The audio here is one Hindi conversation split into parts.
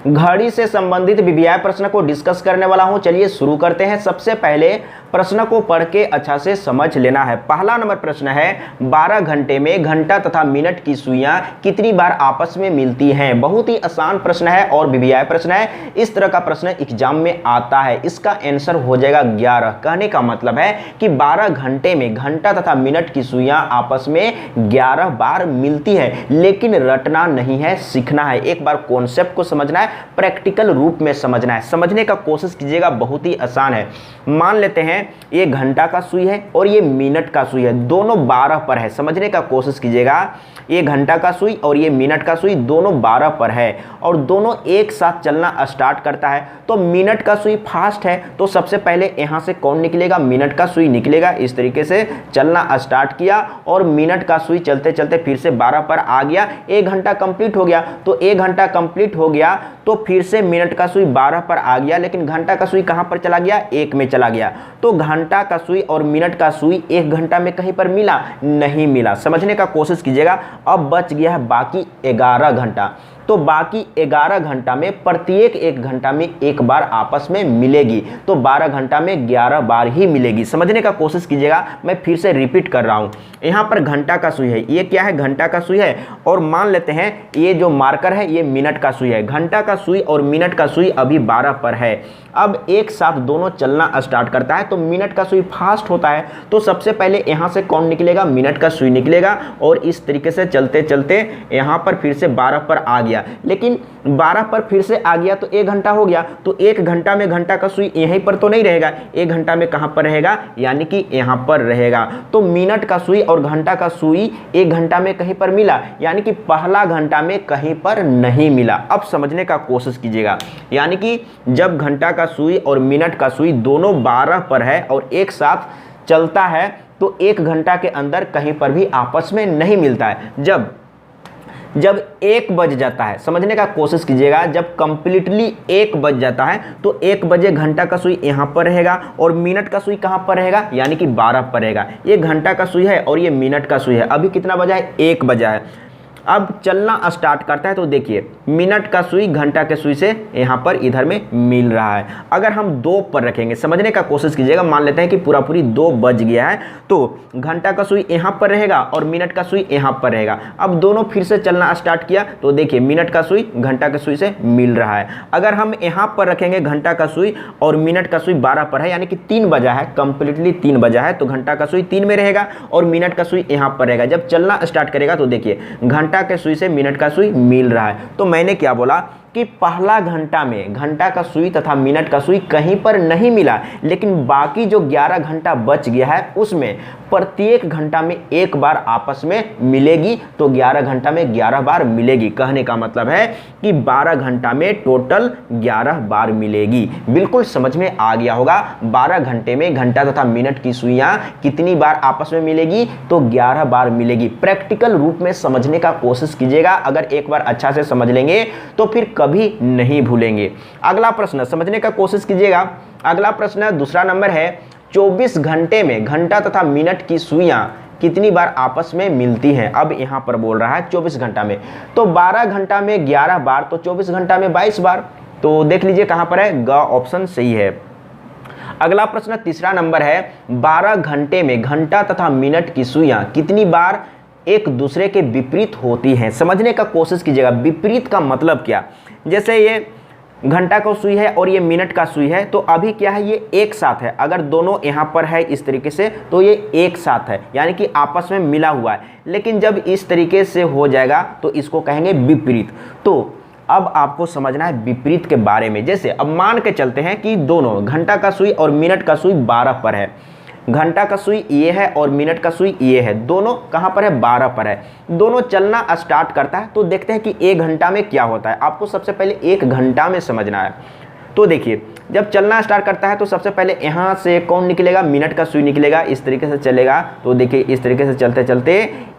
घड़ी से संबंधित वीवीआई प्रश्न को डिस्कस करने वाला हूं। चलिए शुरू करते हैं। सबसे पहले प्रश्न को पढ़ के अच्छा से समझ लेना है। पहला नंबर प्रश्न है 12 घंटे में घंटा तथा मिनट की सुइयां कितनी बार आपस में मिलती हैं। बहुत ही आसान प्रश्न है और वीवीआई प्रश्न है। इस तरह का प्रश्न एग्जाम में आता है। इसका आंसर हो जाएगा 11। कहने का मतलब है कि 12 घंटे में घंटा तथा मिनट की सुइयां आपस में 11 बार मिलती है। लेकिन रटना नहीं है, सीखना है। एक बार कॉन्सेप्ट को समझना है, प्रैक्टिकल रूप में समझना है। समझने का कोशिश कीजिएगा, बहुत ही आसान है। मान लेते हैं ये घंटा का सुई है और ये मिनट का सुई है, दोनों 12 पर है। समझने का कोशिश कीजिएगा, ये घंटा का सुई और ये मिनट का सुई दोनों 12 पर है और दोनों एक साथ चलना स्टार्ट करता है। तो मिनट का सुई फास्ट है, तो सबसे पहले यहां से कौन निकलेगा? मिनट का सुई निकलेगा। इस तरीके से चलना स्टार्ट किया और मिनट का सुई चलते चलते फिर से 12 पर आ गया। 1 घंटा कंप्लीट हो गया। तो 1 घंटा कंप्लीट हो गया तो फिर से मिनट का सुई 12 पर आ गया, लेकिन घंटा का सुई कहां पर चला गया? 1 में चला गया। तो घंटा का सुई और मिनट का सुई 1 घंटा में कहीं पर मिला? नहीं मिला। समझने का कोशिश कीजिएगा। अब बच गया है बाकी 11 घंटा। तो बाकी 11 घंटा में प्रत्येक 1 घंटा में 1 बार आपस में मिलेगी। तो 12 घंटा में 11 बार ही मिलेगी। समझने का कोशिश कीजिएगा। मैं फिर से रिपीट कर रहा हूं। यहां पर घंटा का सुई है, ये क्या है? घंटा का सुई है। और मान लेते हैं ये जो मार्कर है ये मिनट का सुई है। घंटा का सुई और मिनट का सुई अभी 12 पर है। अब एक साथ दोनों चलना स्टार्ट करता है। तो मिनट का सुई फास्ट होता है, तो सबसे पहले यहां से कौन निकलेगा? मिनट का सुई निकलेगा और इस तरीके से चलते चलते यहां पर फिर से 12 पर आ गया। लेकिन 12 पर फिर से आ गया तो 1 घंटा हो गया। तो 1 घंटा में घंटा का सुई यहीं पर तो नहीं रहेगा, 1 घंटा में कहां पर रहेगा? यानी कि यहां पर रहेगा। तो मिनट का सुई और घंटा का सुई 1 घंटा में कहीं पर मिला, यानी कि पहला घंटा में कहीं पर नहीं मिला। अब समझने का कोशिश कीजिएगा। यानी कि जब घंटा का सुई और मिनट का सुई दोनों 12 पर है और एक साथ चलता है तो 1 घंटा के अंदर कहीं पर भी आपस में नहीं मिलता है। जब 1 बज जाता है, समझने का कोशिश कीजिएगा, जब कंप्लीटली 1 बज जाता है तो 1 बजे घंटा का सुई यहाँ पर रहेगा और मिनट का सुई कहाँ पर रहेगा? यानी कि 12 पर रहेगा। ये घंटा का सुई है और ये मिनट का सुई है। अभी कितना बजा है? 1 बजा है। अब चलना स्टार्ट करता है तो देखिए मिनट का सुई घंटा के सुई से यहाँ पर इधर में मिल रहा है। अगर हम 2 पर रखेंगे, समझने का कोशिश कीजिएगा, मान लेते हैं कि पूरा पूरी 2 बज गया है तो घंटा का सुई यहाँ पर रहेगा और मिनट का सुई यहाँ पर रहेगा। अब दोनों फिर से चलना स्टार्ट किया तो देखिए मिनट का सुई घंटा के सुई से मिल रहा है। अगर हम यहाँ पर रखेंगे घंटा का सुई और मिनट का सुई 12 पर है, यानी कि 3 बजा है, कंप्लीटली 3 बजा है, तो घंटा का सुई 3 में रहेगा और मिनट का सुई यहाँ पर रहेगा। जब चलना स्टार्ट करेगा तो देखिए घंटा के सुई से मिनट का सुई मिल रहा है। तो मैंने क्या बोला कि पहला घंटा में घंटा का सुई तथा मिनट का सुई कहीं पर नहीं मिला, लेकिन बाकी जो 11 घंटा बच गया है उसमें प्रत्येक घंटा में 1 बार आपस में मिलेगी। तो 11 घंटा में 11 बार मिलेगी। कहने का मतलब है कि 12 घंटा में टोटल 11 बार मिलेगी। बिल्कुल समझ में आ गया होगा। 12 घंटे में घंटा तथा मिनट की सुइयां कितनी बार आपस में मिलेगी? तो 11 बार मिलेगी। प्रैक्टिकल रूप में समझने का कोशिश कीजिएगा। अगर एक बार अच्छा से समझ लेंगे तो फिर कभी नहीं भूलेंगे। अगला प्रश्न समझने का कोशिश कीजिएगा। अगला प्रश्न दूसरा नंबर है 24 घंटे में घंटा तथा मिनट की सुइयां कितनी बार आपस में मिलती हैं। अब यहां पर बोल रहा है 24 घंटा में, तो 12 घंटा में 11 बार, तो 24 घंटा में 22 बार। तो देख लीजिए कहां पर है, ग ऑप्शन सही है। अगला प्रश्न तीसरा नंबर है 12 घंटे में घंटा तथा मिनट की सुइयां कितनी बार एक दूसरे के विपरीत होती हैं। समझने का कोशिश कीजिएगा। विपरीत का मतलब क्या? जैसे ये घंटा का सुई है और ये मिनट का सुई है, तो अभी क्या है, ये एक साथ है। अगर दोनों यहाँ पर है इस तरीके से तो ये एक साथ है, यानी कि आपस में मिला हुआ है। लेकिन जब इस तरीके से हो जाएगा तो इसको कहेंगे विपरीत। तो अब आपको समझना है विपरीत के बारे में। जैसे अब मान के चलते हैं कि दोनों घंटा का सुई और मिनट का सुई 12 पर है, घंटा का सुई ये है और मिनट का सुई ये है, दोनों कहां पर है? 12 पर है। दोनों चलना स्टार्ट करता है तो देखते हैं कि 1 घंटा में क्या होता है। आपको सबसे पहले 1 घंटा में समझना है। तो देखिए जब चलना स्टार्ट करता है तो सबसे पहले यहाँ से कौन निकलेगा? मिनट का सुई निकलेगा। इस तरीके से चलेगा तो देखिए इस तरीके से चलते चलते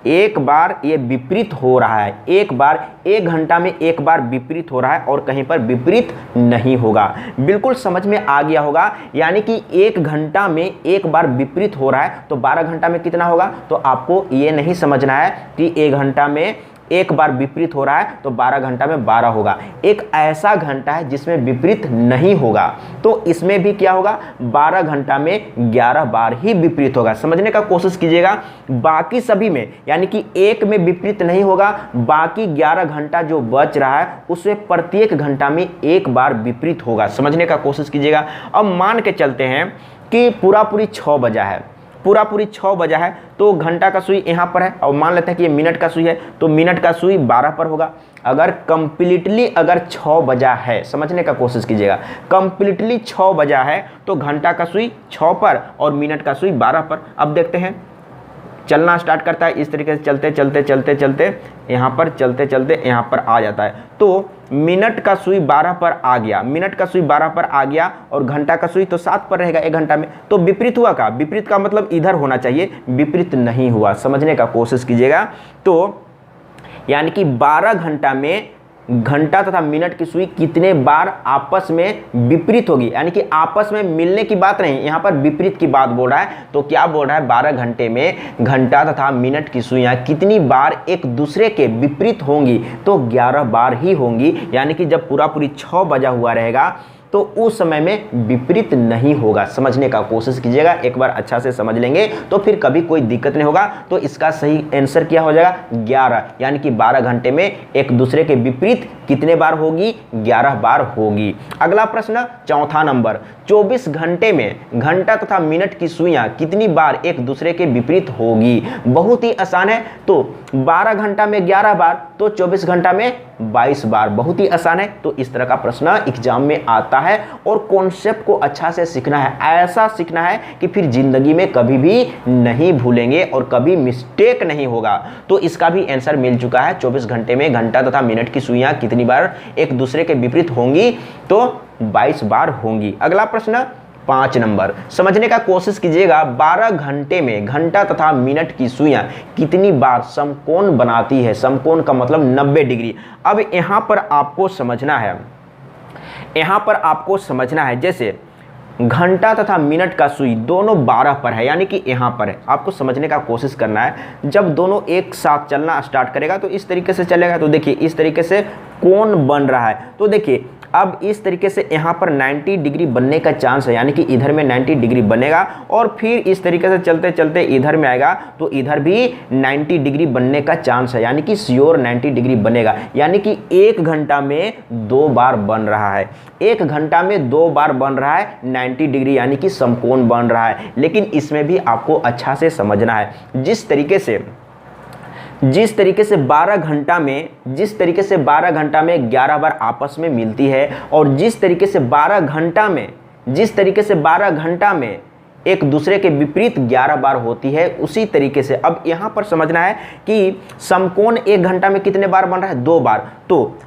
1 बार ये विपरीत हो रहा है। 1 बार 1 घंटा में 1 बार विपरीत हो रहा है और कहीं पर विपरीत नहीं होगा। बिल्कुल समझ में आ गया होगा। यानी कि 1 घंटा में 1 बार विपरीत हो रहा है तो 12 घंटा में कितना होगा? तो आपको ये नहीं समझना है कि 1 घंटा में एक बार विपरीत हो रहा है तो 12 घंटा में 12 होगा। एक ऐसा घंटा है जिसमें विपरीत नहीं होगा तो इसमें भी क्या होगा, 12 घंटा में 11 बार ही विपरीत होगा। समझने का कोशिश कीजिएगा, बाकी सभी में यानी कि एक में विपरीत नहीं होगा, बाकी 11 घंटा जो बच रहा है उसमें प्रत्येक घंटा में एक बार विपरीत होगा। समझने का कोशिश कीजिएगा। अब मान के चलते हैं कि पूरा पूरी 6 बजा है, पूरा पूरी 6 बजा है तो घंटा का सुई यहाँ पर है और मान लेते हैं कि ये मिनट का सुई है तो मिनट का सुई 12 पर होगा। अगर कंप्लीटली अगर 6 बजा है, समझने का कोशिश कीजिएगा, कंप्लीटली 6 बजा है तो घंटा का सुई 6 पर और मिनट का सुई 12 पर। अब देखते हैं, चलना स्टार्ट करता है इस तरीके से, चलते चलते चलते चलते यहाँ पर, चलते चलते यहाँ पर आ जाता है तो मिनट का सुई 12 पर आ गया, मिनट का सुई 12 पर आ गया और घंटा का सुई तो 7 पर रहेगा एक घंटा में। तो विपरीत हुआ का, विपरीत का मतलब इधर होना चाहिए, विपरीत नहीं हुआ। समझने का कोशिश कीजिएगा। तो यानी कि 12 घंटा में घंटा तथा मिनट की सुई कितने बार आपस में विपरीत होगी, यानी कि आपस में मिलने की बात नहीं, यहाँ पर विपरीत की बात बोल रहा है। तो क्या बोल रहा है, 12 घंटे में घंटा तथा मिनट की सुइयां कितनी बार एक दूसरे के विपरीत होंगी, तो 11 बार ही होंगी। यानी कि जब पूरा पूरी 6 बजा हुआ रहेगा तो उस समय में विपरीत नहीं होगा। समझने का कोशिश कीजिएगा, एक बार अच्छा से समझ लेंगे तो फिर कभी कोई दिक्कत नहीं होगा। तो इसका सही आंसर क्या हो जाएगा, 11, यानी कि 12 घंटे में एक दूसरे के विपरीत कितने बार होगी, 11 बार होगी। अगला प्रश्न चौथा नंबर, 24 घंटे में घंटा तथा मिनट की सुइयां कितनी बार एक दूसरे के विपरीत होगी। बहुत ही आसान है, तो 12 घंटा में 11 बार तो 24 घंटा में 22 बार, बहुत ही आसान है। तो इस तरह का प्रश्न एग्जाम में आता है और कॉन्सेप्ट को अच्छा से सीखना है, ऐसा सीखना है कि फिर जिंदगी में कभी भी नहीं भूलेंगे और कभी मिस्टेक नहीं होगा। तो इसका भी आंसर मिल चुका है, 24 घंटे में घंटा तथा मिनट की सुइयां कितनी बार एक दूसरे के विपरीत होंगी, तो 22 बार होंगी। अगला प्रश्न 5 नंबर, समझने का कोशिश कीजिएगा, 12 घंटे में घंटा तथा मिनट की सुइयां कितनी बार समकोण बनाती है। समकोण का मतलब 90 डिग्री। अब यहां पर आपको समझना है, यहां पर आपको समझना है, जैसे घंटा तथा मिनट का सुई दोनों 12 पर है, यानी कि यहाँ पर है। आपको समझने का कोशिश करना है, जब दोनों एक साथ चलना स्टार्ट करेगा तो इस तरीके से चलेगा। तो देखिए इस तरीके से कोण बन रहा है, तो देखिए अब इस तरीके से यहाँ पर 90 डिग्री बनने का चांस है, यानी कि इधर में 90 डिग्री बनेगा और फिर इस तरीके से चलते चलते इधर में आएगा तो इधर भी 90 डिग्री बनने का चांस है, यानी कि श्योर 90 डिग्री बनेगा। यानी कि 1 घंटा में 2 बार बन रहा है, 1 घंटा में 2 बार बन रहा है 90 डिग्री, यानी कि समकोण बन रहा है। लेकिन इसमें भी आपको अच्छा से समझना है, जिस तरीके से 12 घंटा में 11 बार आपस में मिलती है और जिस तरीके से 12 घंटा में एक दूसरे के विपरीत 11 बार होती है, उसी तरीके से अब यहां पर समझना है कि समकोण 1 घंटा में कितने बार बन रहा है, 2 बार। तो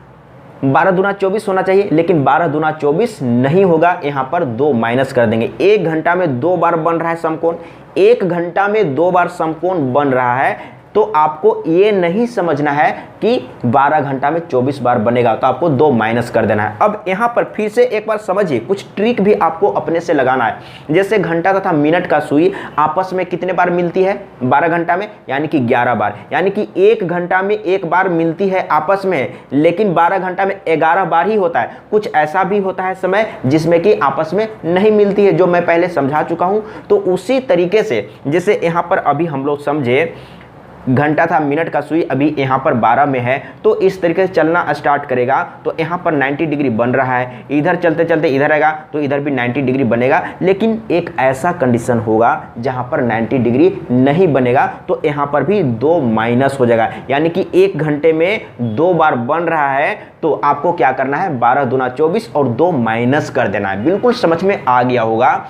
12 दूना 24 होना चाहिए, लेकिन 12 दूना 24 नहीं होगा, यहाँ पर 2 माइनस कर देंगे। 1 घंटा में 2 बार बन रहा है समकोण, 1 घंटा में 2 बार समकोण बन रहा है, तो आपको ये नहीं समझना है कि 12 घंटा में 24 बार बनेगा, तो आपको 2 माइनस कर देना है। अब यहाँ पर फिर से एक बार समझिए, कुछ ट्रिक भी आपको अपने से लगाना है। जैसे घंटा तथा मिनट का सुई आपस में कितने बार मिलती है 12 घंटा में, यानी कि 11 बार, यानी कि 1 घंटा में 1 बार मिलती है आपस में, लेकिन 12 घंटा में 11 बार ही होता है। कुछ ऐसा भी होता है समय जिसमें कि आपस में नहीं मिलती है, जो मैं पहले समझा चुका हूँ। तो उसी तरीके से जैसे यहाँ पर अभी हम लोग समझे, घंटा था मिनट का सुई अभी यहाँ पर 12 में है, तो इस तरीके से चलना स्टार्ट करेगा तो यहाँ पर 90 डिग्री बन रहा है, इधर चलते चलते इधर आएगा तो इधर भी 90 डिग्री बनेगा। लेकिन एक ऐसा कंडीशन होगा जहाँ पर 90 डिग्री नहीं बनेगा, तो यहाँ पर भी 2 माइनस हो जाएगा। यानी कि 1 घंटे में 2 बार बन रहा है, तो आपको क्या करना है, 12 दूना 24 और 2 माइनस कर देना है। बिल्कुल समझ में आ गया होगा।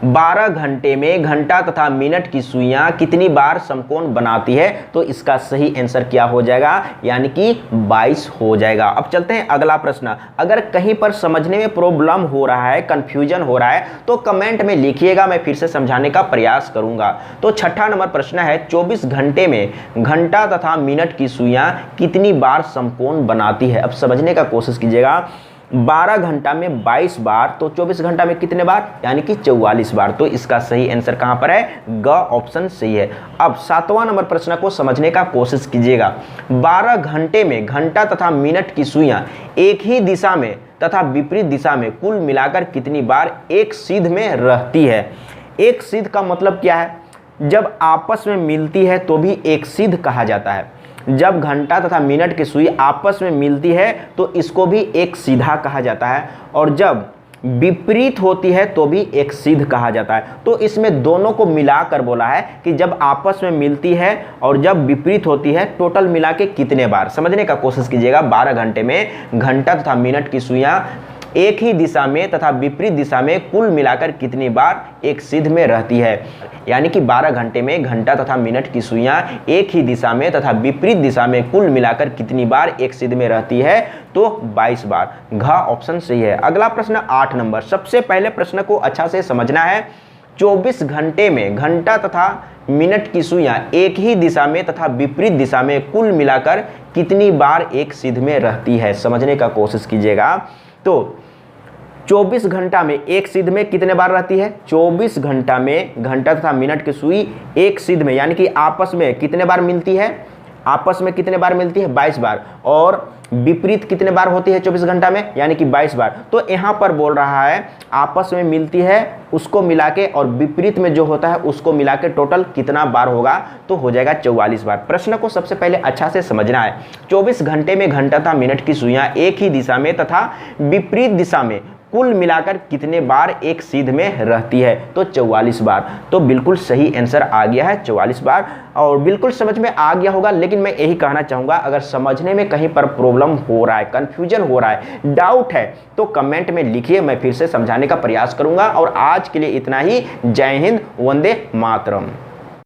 12 घंटे में घंटा तथा मिनट की सुइयां कितनी बार समकोण बनाती है, तो इसका सही आंसर क्या हो जाएगा, यानी कि 22 हो जाएगा। अब चलते हैं अगला प्रश्न। अगर कहीं पर समझने में प्रॉब्लम हो रहा है, कंफ्यूजन हो रहा है, तो कमेंट में लिखिएगा, मैं फिर से समझाने का प्रयास करूंगा। तो छठा नंबर प्रश्न है, 24 घंटे में घंटा तथा मिनट की सुइयां कितनी बार समकोण बनाती है। अब समझने का कोशिश कीजिएगा, 12 घंटा में 22 बार, तो 24 घंटा में कितने बार, यानी कि 44 बार। तो इसका सही आंसर कहां पर है, ग ऑप्शन सही है। अब 7वां नंबर प्रश्न को समझने का कोशिश कीजिएगा। 12 घंटे में घंटा तथा मिनट की सुइयां एक ही दिशा में तथा विपरीत दिशा में कुल मिलाकर कितनी बार एक सीध में रहती है। एक सीध का मतलब क्या है, जब आपस में मिलती है तो भी एक सीध कहा जाता है। जब घंटा तथा मिनट की सुई आपस में मिलती है तो इसको भी एक सीधा कहा जाता है, और जब विपरीत होती है तो भी एक सीध कहा जाता है। तो इसमें दोनों को मिलाकर बोला है कि जब आपस में मिलती है और जब विपरीत होती है, टोटल मिला के कितने बार, समझने का कोशिश कीजिएगा। 12 घंटे में घंटा तथा मिनट की सुइयां एक ही दिशा में तथा विपरीत दिशा में कुल मिलाकर कितनी बार एक सीध में रहती है, यानी कि 12 घंटे में घंटा तथा मिनट की सुइयां एक ही दिशा में तथा विपरीत दिशा में कुल मिलाकर कितनी बार एक सीध में रहती है, तो 22 बार। घ ऑप्शन सही है। अगला प्रश्न 8 नंबर। सबसे पहले प्रश्न को अच्छा से समझना है। 24 घंटे में घंटा तथा मिनट की सुइयां एक ही दिशा में तथा विपरीत दिशा में कुल मिलाकर कितनी बार एक सीध में रहती है, समझने का कोशिश कीजिएगा। तो 24 घंटा में एक सीध में कितने बार रहती है, 24 घंटा में घंटा तथा मिनट की सुई एक सीध में, यानी कि आपस में कितने बार मिलती है, आपस में कितने बार मिलती है, 22 बार। और विपरीत कितने बार होती है 24 घंटा में, यानी कि 22 बार। तो यहाँ पर बोल रहा है आपस में मिलती है उसको मिला के, और विपरीत में जो होता है उसको मिला के टोटल कितना बार होगा, तो हो जाएगा 44 बार। प्रश्न को सबसे पहले अच्छा से समझना है। 24 घंटे में घंटा तथा मिनट की सुइयां एक ही दिशा में तथा विपरीत दिशा में कुल मिलाकर कितने बार एक सीध में रहती है, तो 44 बार। तो बिल्कुल सही आंसर आ गया है 44 बार, और बिल्कुल समझ में आ गया होगा। लेकिन मैं यही कहना चाहूँगा, अगर समझने में कहीं पर प्रॉब्लम हो रहा है, कन्फ्यूजन हो रहा है, डाउट है, तो कमेंट में लिखिए, मैं फिर से समझाने का प्रयास करूँगा। और आज के लिए इतना ही। जय हिंद, वंदे मातरम।